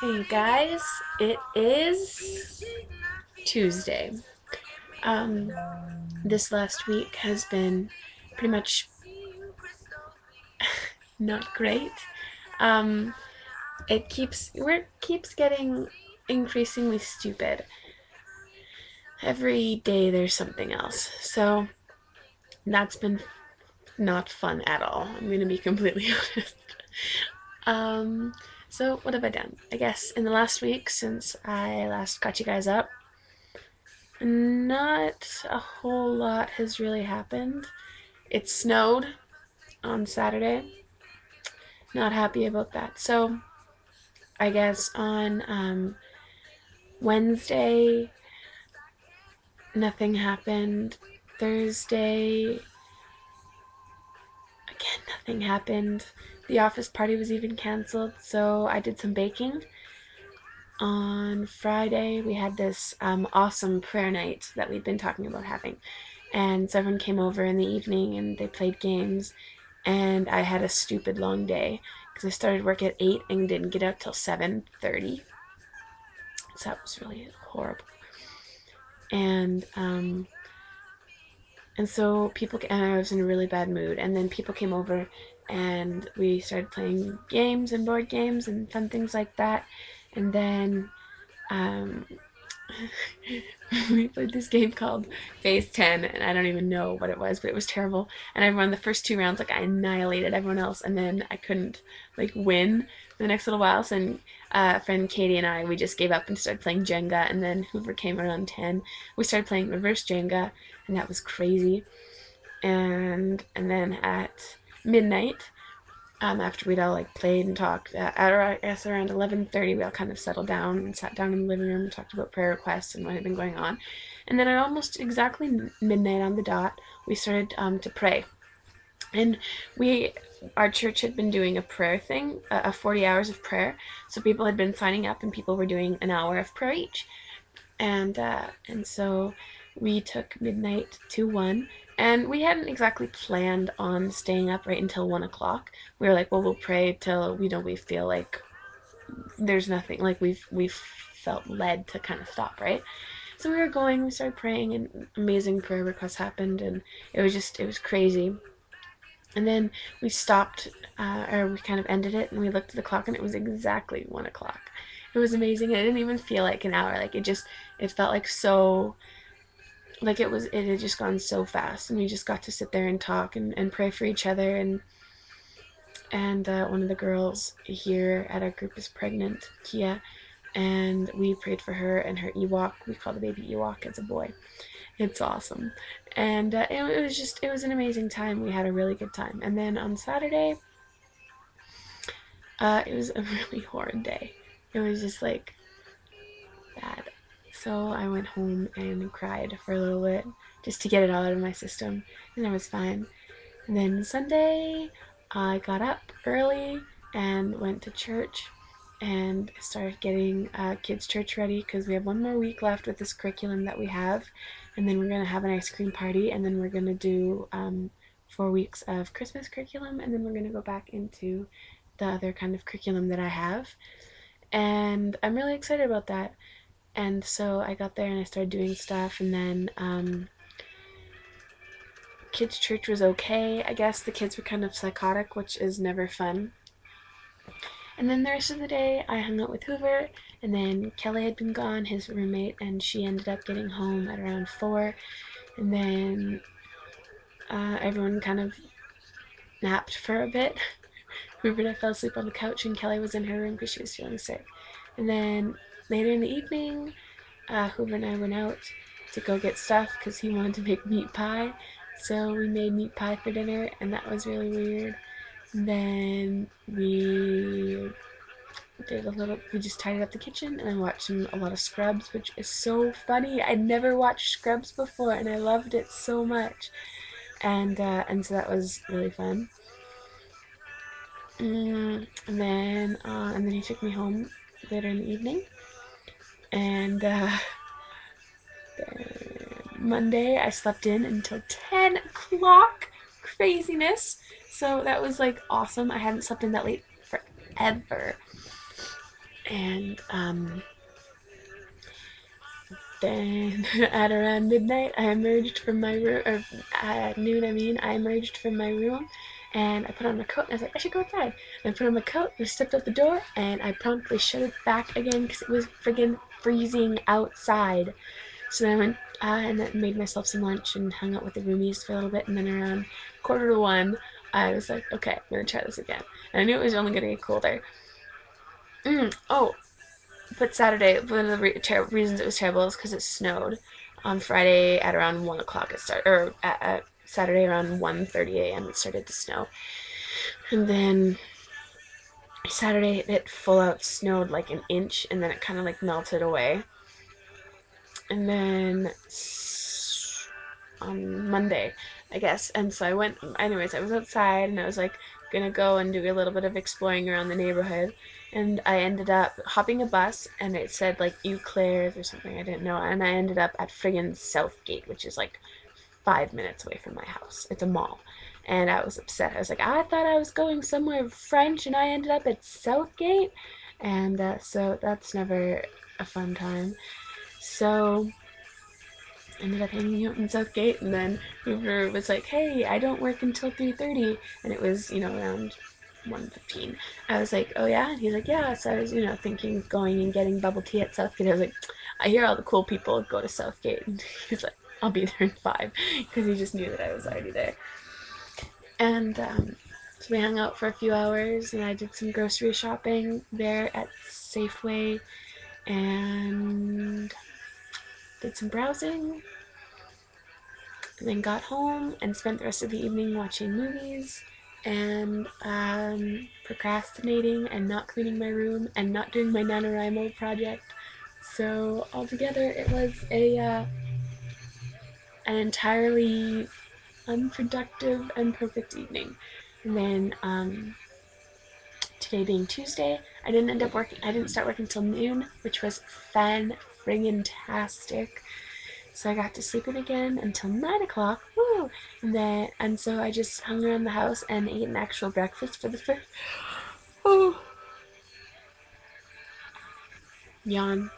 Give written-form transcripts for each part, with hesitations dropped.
Hey guys, it is Tuesday. Um, this last week has been pretty much not great. Um, it keeps getting increasingly stupid. Every day there's something else. So that's been not fun at all. I'm gonna be completely honest. Um, so what have I done? I guess in the last week since I last got you guys up, not a whole lot has really happened. It snowed on Saturday. Not happy about that. So I guess on Wednesday, nothing happened. Thursday, again, nothing happened. The office party was even canceled, so I did some baking. On Friday, we had this awesome prayer night that we'd been talking about having. And so everyone came over in the evening and they played games. And I had a stupid long day because I started work at 8 and didn't get out till 7:30. So that was really horrible. And um, and so and I was in a really bad mood. And then people came over and we started playing games and board games and fun things like that. And then um, we played this game called Phase 10, and I don't even know what it was, but it was terrible. And I won the first 2 rounds, like I annihilated everyone else, and then I couldn't like win for the next little while. So friend Katie and I, we just gave up and started playing Jenga. And then Hoover came around 10. We started playing reverse Jenga, and that was crazy. And then at midnight, after we'd all like played and talked, at I guess around 11:30, we all kind of settled down and sat down in the living room and talked about prayer requests and what had been going on. And then at almost exactly midnight on the dot, we started to pray. And we, our church had been doing a prayer thing, a 40 hours of prayer. So people had been signing up, and people were doing an hour of prayer each. And so we took midnight to 1, and we hadn't exactly planned on staying up right until 1 o'clock. We were like, well, we'll pray till we feel like there's nothing, like we've felt led to kind of stop, right? So we were going, we started praying, and amazing prayer requests happened, and it was crazy. And then we stopped, or we kind of ended it, and we looked at the clock, and it was exactly 1 o'clock. It was amazing. It didn't even feel like an hour. Like it felt like so, like it had just gone so fast, and we just got to sit there and talk and pray for each other. And one of the girls here at our group is pregnant, Kia, and we prayed for her and her Ewok. We call the baby Ewok. It's a boy. It's awesome. And it was an amazing time. We had a really good time. And then on Saturday, it was a really horrid day. It was just like bad. So I went home and cried for a little bit just to get it all out of my system, and I was fine. And then Sunday, I got up early and went to church and started getting kids' church ready because we have one more week left with this curriculum that we have, and then we're gonna have an ice cream party, and then we're gonna do 4 weeks of Christmas curriculum, and then we're gonna go back into the other kind of curriculum that I have, and I'm really excited about that. And so I got there and I started doing stuff, and then kids' church was okay. I guess the kids were kind of psychotic, which is never fun. And then the rest of the day, I hung out with Hoover, and then Kelly had been gone, his roommate, and she ended up getting home at around 4. And then everyone kind of napped for a bit. Hoover and I fell asleep on the couch, and Kelly was in her room because she was feeling sick. And then later in the evening, Hoover and I went out to go get stuff because he wanted to make meat pie. So we made meat pie for dinner, and that was really weird. And then we just tidied up the kitchen, and I watched a lot of Scrubs, which is so funny. I'd never watched Scrubs before, and I loved it so much. And so that was really fun. And then he took me home later in the evening, and Monday I slept in until 10 o'clock. Craziness. So that was like awesome. I hadn't slept in that late forever. And then at around midnight, I emerged from my room, or at noon, I mean, I emerged from my room and I put on my coat and I was like, I should go outside. And I put on my coat and I stepped out the door and I promptly shut it back again because it was friggin' freezing outside. So then I went and then made myself some lunch and hung out with the roomies for a little bit. And then around 1:45, I was like, okay, I'm gonna try this again. And I knew it was only gonna get colder. Oh, but Saturday, one of the reasons it was terrible is because it snowed. On Friday at around 1 o'clock it started, or at Saturday around 1:30 a.m. it started to snow, and then Saturday it full out snowed like an inch, and then it kind of like melted away, and then on Monday, I guess. And so I went, anyways, I was outside and I was like gonna go and do a little bit of exploring around the neighborhood. And I ended up hopping a bus and it said like Eau Claire's or something I didn't know. And I ended up at friggin' Southgate, which is like 5 minutes away from my house. It's a mall. And I was upset. I was like, I thought I was going somewhere French and I ended up at Southgate. And so that's never a fun time. So ended up hanging out in Southgate, and then Hoover was like, "Hey, I don't work until 3:30," and it was around 1:15. I was like, "Oh yeah," and he's like, "Yeah." So I was thinking of going and getting bubble tea at Southgate. I was like, "I hear all the cool people go to Southgate," and he's like, "I'll be there in 5," because he just knew that I was already there. And so we hung out for a few hours, and I did some grocery shopping there at Safeway, and did some browsing, and then got home and spent the rest of the evening watching movies and procrastinating and not cleaning my room and not doing my NaNoWriMo project. So altogether, it was an entirely unproductive and perfect evening. And then today being Tuesday, I didn't end up working. I didn't start working till noon, which was fan friggin' tastic. So I got to sleep in again until 9 o'clock. Woo! And so I just hung around the house and ate an actual breakfast for the first. Oh, yawn.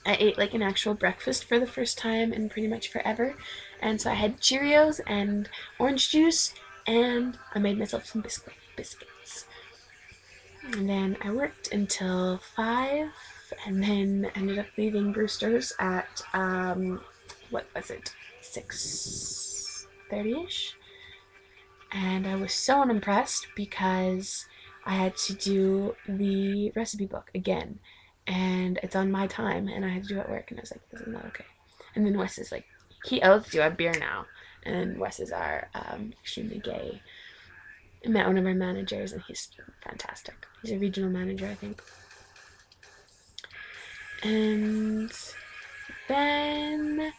I ate like an actual breakfast for the first time in pretty much forever, and so I had Cheerios and orange juice, and I made myself some biscuits. And then I worked until 5, and then ended up leaving Brewster's at what was it, 6:30ish, and I was so unimpressed because I had to do the recipe book again, and it's on my time, and I had to do it at work, and I was like, this is not okay. And then Wes is like, he owes you a beer now, and Wes is our extremely gay, met one of our managers, and he's fantastic. He's a regional manager, I think. And then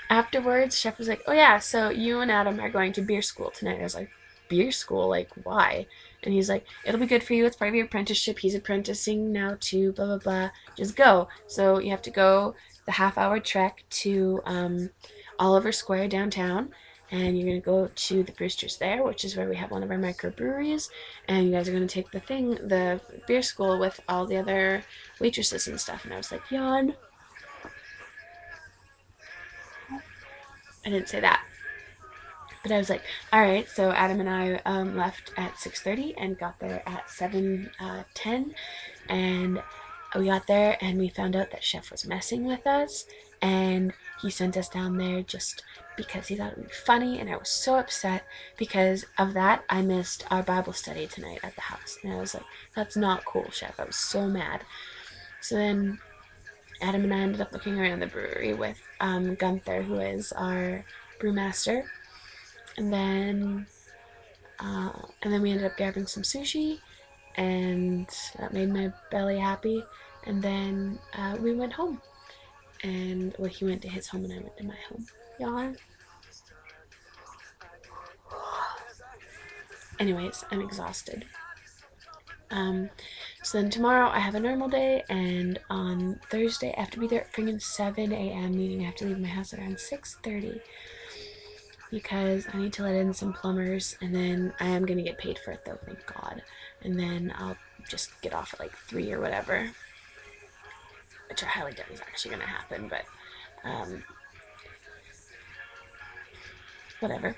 afterwards, Chef was like, "Oh yeah, so you and Adam are going to beer school tonight." I was like, "Beer school? Like why?" And he's like, "It'll be good for you. It's part of your apprenticeship. He's apprenticing now to blah blah blah. Just go." So you have to go the half-hour trek to Oliver Square downtown, and you're gonna go to the Brewsters there, which is where we have one of our microbreweries. And you guys are gonna take the beer school with all the other waitresses and stuff. And I was like, yawn. I didn't say that. But I was like, all right. So Adam and I left at 6:30 and got there at 7:10, and we got there and we found out that Chef was messing with us, and he sent us down there just because he thought it would be funny. And I was so upset because of that. I missed our Bible study tonight at the house, and I was like, that's not cool, Chef. I was so mad. So then Adam and I ended up looking around the brewery with Gunther, who is our brewmaster, and then we ended up grabbing some sushi, and that made my belly happy. And then we went home, and well, he went to his home and I went to my home. Y'all. Anyways, I'm exhausted. Um, so then tomorrow I have a normal day, and on Thursday I have to be there at freaking 7 a.m. meaning I have to leave my house around 6:30 because I need to let in some plumbers, and then I am gonna get paid for it though, thank God. And then I'll just get off at like 3 or whatever, which I highly doubt is actually going to happen, but whatever.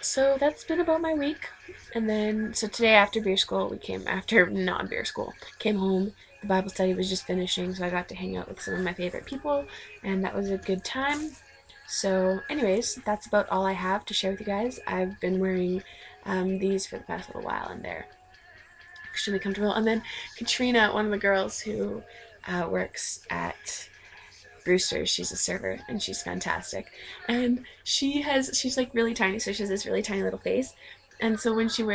So that's been about my week. And then, so today after beer school, after non-beer school, came home. The Bible study was just finishing, so I got to hang out with some of my favorite people, and that was a good time. So anyways, that's about all I have to share with you guys. I've been wearing these for the past little while, and they're extremely comfortable. And then Katrina, one of the girls who works at Brewster, she's a server and she's fantastic. And she's like really tiny, so she has this really tiny little face. And so when she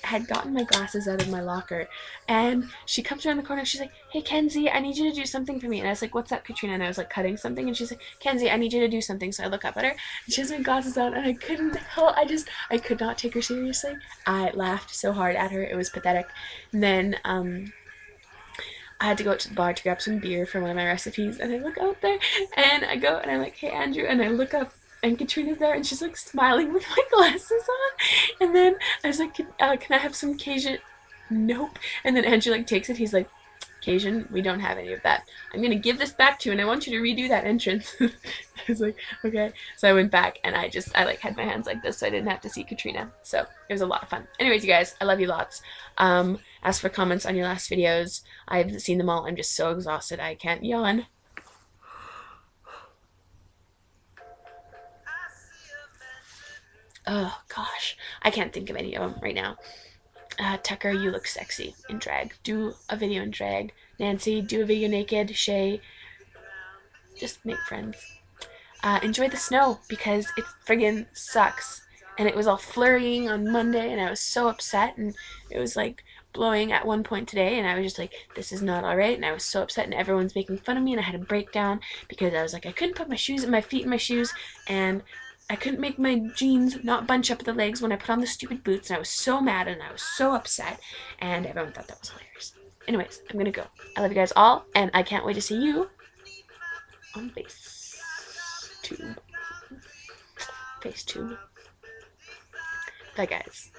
had gotten my glasses out of my locker, and she comes around the corner, she's like, "Hey Kenzie, I need you to do something for me." And I was like, "What's up, Katrina?" And I was like cutting something, and she's like, "Kenzie, I need you to do something." So I look up at her, and she has my glasses on, and I could not take her seriously. I laughed so hard at her, it was pathetic. And then I had to go out to the bar to grab some beer for one of my recipes, and I look out there, and I go, and I'm like, "Hey, Andrew," and I look up, and Katrina's there, and she's like smiling with my glasses on, and then I was like, can I have some Cajun? Nope. And then Andrew like takes it, he's like, "Cajun, we don't have any of that. I'm gonna give this back to you, and I want you to redo that entrance." I was like, "Okay." So I went back, and I like had my hands like this, so I didn't have to see Katrina. So it was a lot of fun. Anyways, you guys, I love you lots. As for comments on your last videos, I haven't seen them all. I'm just so exhausted, I can't yawn. Oh gosh, I can't think of any of them right now. Tucker, you look sexy in drag. Do a video in drag. Nancy, do a video naked. Shay, just make friends. Enjoy the snow because it friggin' sucks. And it was all flurrying on Monday, and I was so upset, and it was like blowing at one point today, and I was just like, "This is not all right," and I was so upset, and everyone's making fun of me, and I had a breakdown because I was like, I couldn't put my feet in my shoes, and I couldn't make my jeans not bunch up at the legs when I put on the stupid boots, and I was so mad, and I was so upset, and everyone thought that was hilarious. Anyways, I'm gonna go. I love you guys all, and I can't wait to see you on FaceTube. FaceTube. Bye, guys.